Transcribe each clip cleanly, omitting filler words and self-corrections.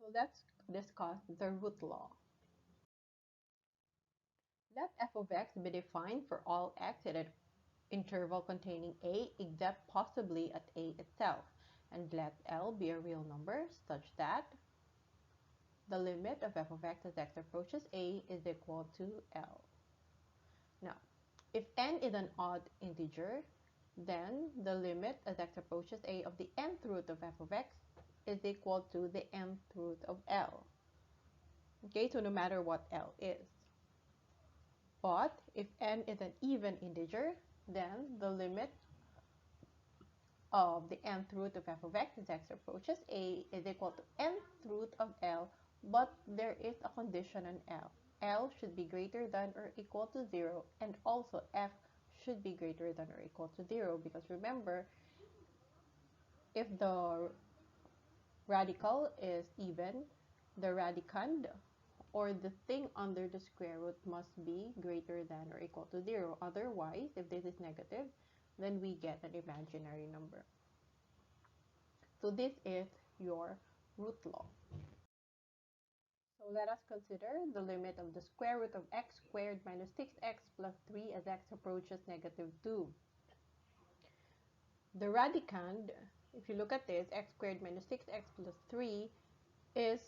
So let's discuss the root law. Let f of x be defined for all x in an interval containing a except possibly at a itself, and let L be a real number such that the limit of f of x as x approaches a is equal to L. Now, if n is an odd integer, then the limit as x approaches a of the nth root of f of x is equal to the nth root of L. Okay, so no matter what L is. But if n is an even integer, then the limit of the nth root of f of x as x approaches a is equal to nth root of L, but there is a condition on L. L should be greater than or equal to 0, and also f should be greater than or equal to 0, because remember, if the radical is even, the radicand or the thing under the square root must be greater than or equal to 0. Otherwise, if this is negative, then we get an imaginary number. So this is your root law. So let us consider the limit of the square root of x squared minus 6x plus 3 as x approaches negative 2. The radicand, if you look at this, x squared minus 6x plus 3 is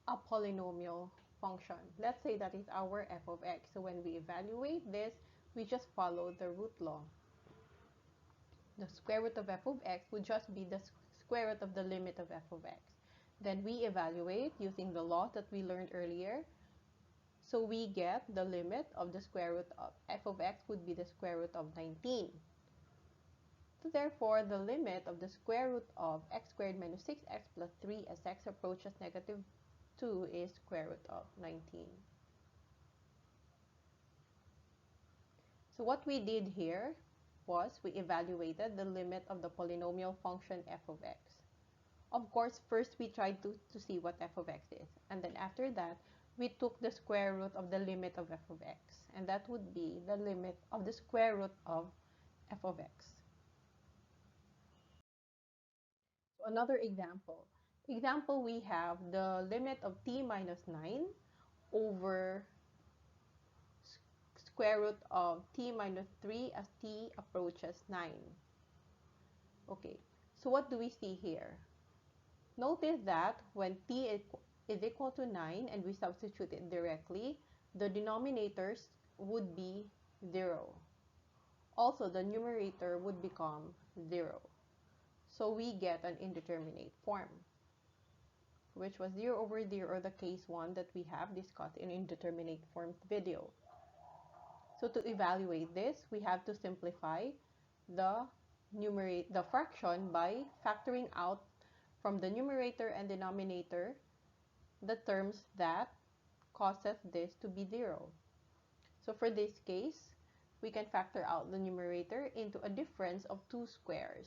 a polynomial function. Let's say that is our f of x. So when we evaluate this, we just follow the root law. The square root of f of x would just be the square root of the limit of f of x. Then we evaluate using the law that we learned earlier. So we get the limit of the square root of f of x would be the square root of 19. So therefore, the limit of the square root of x squared minus 6x plus 3 as x approaches negative 2 is square root of 19. So what we did here was we evaluated the limit of the polynomial function f of x. Of course, first we tried to see what f of x is. And then after that, we took the square root of the limit of f of x. And that would be the limit of the square root of f of x. So another example. Example, we have the limit of t minus 9 over square root of t minus 3 as t approaches 9. Okay, so what do we see here? Notice that when t is equal to 9 and we substitute it directly, the denominators would be 0. Also, the numerator would become 0. So we get an indeterminate form, which was 0 over 0, or the case 1 that we have discussed in indeterminate forms video. So to evaluate this, we have to simplify the fraction by factoring out from the numerator and denominator the terms that causes this to be 0. So for this case, we can factor out the numerator into a difference of two squares.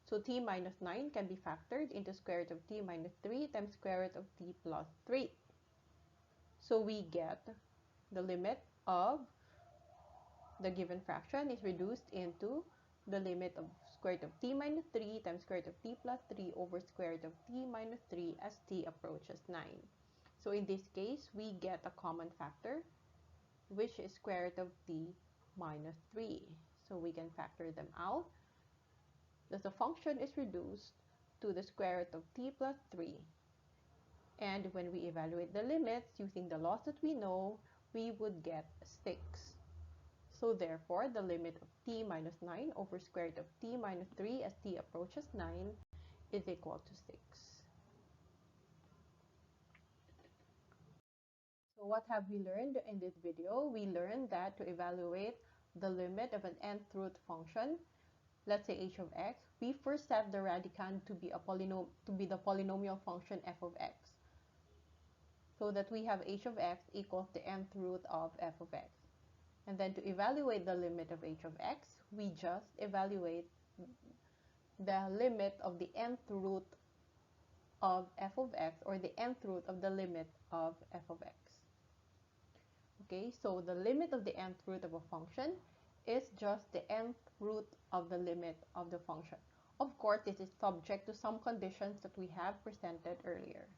So t minus 9 can be factored into square root of t minus 3 times square root of t plus 3. So we get the limit of the given fraction is reduced into the limit of square root of t minus 3 times square root of t plus 3 over square root of t minus 3 as t approaches 9. So in this case, we get a common factor, which is square root of t minus 3. So we can factor them out. Thus the function is reduced to the square root of t plus 3. And when we evaluate the limits using the laws that we know, we would get 6. So therefore, the limit of t minus 9 over square root of t minus 3 as t approaches 9 is equal to 6. So what have we learned in this video? We learned that to evaluate the limit of an nth root function, let's say h of x, we first set the radicand to be the polynomial function f of x, so that we have h of x equals the nth root of f of x. And then to evaluate the limit of h of x, we just evaluate the limit of the nth root of f of x, or the nth root of the limit of f of x. Okay, so the limit of the nth root of a function is just the nth root of the limit of the function. Of course, this is subject to some conditions that we have presented earlier.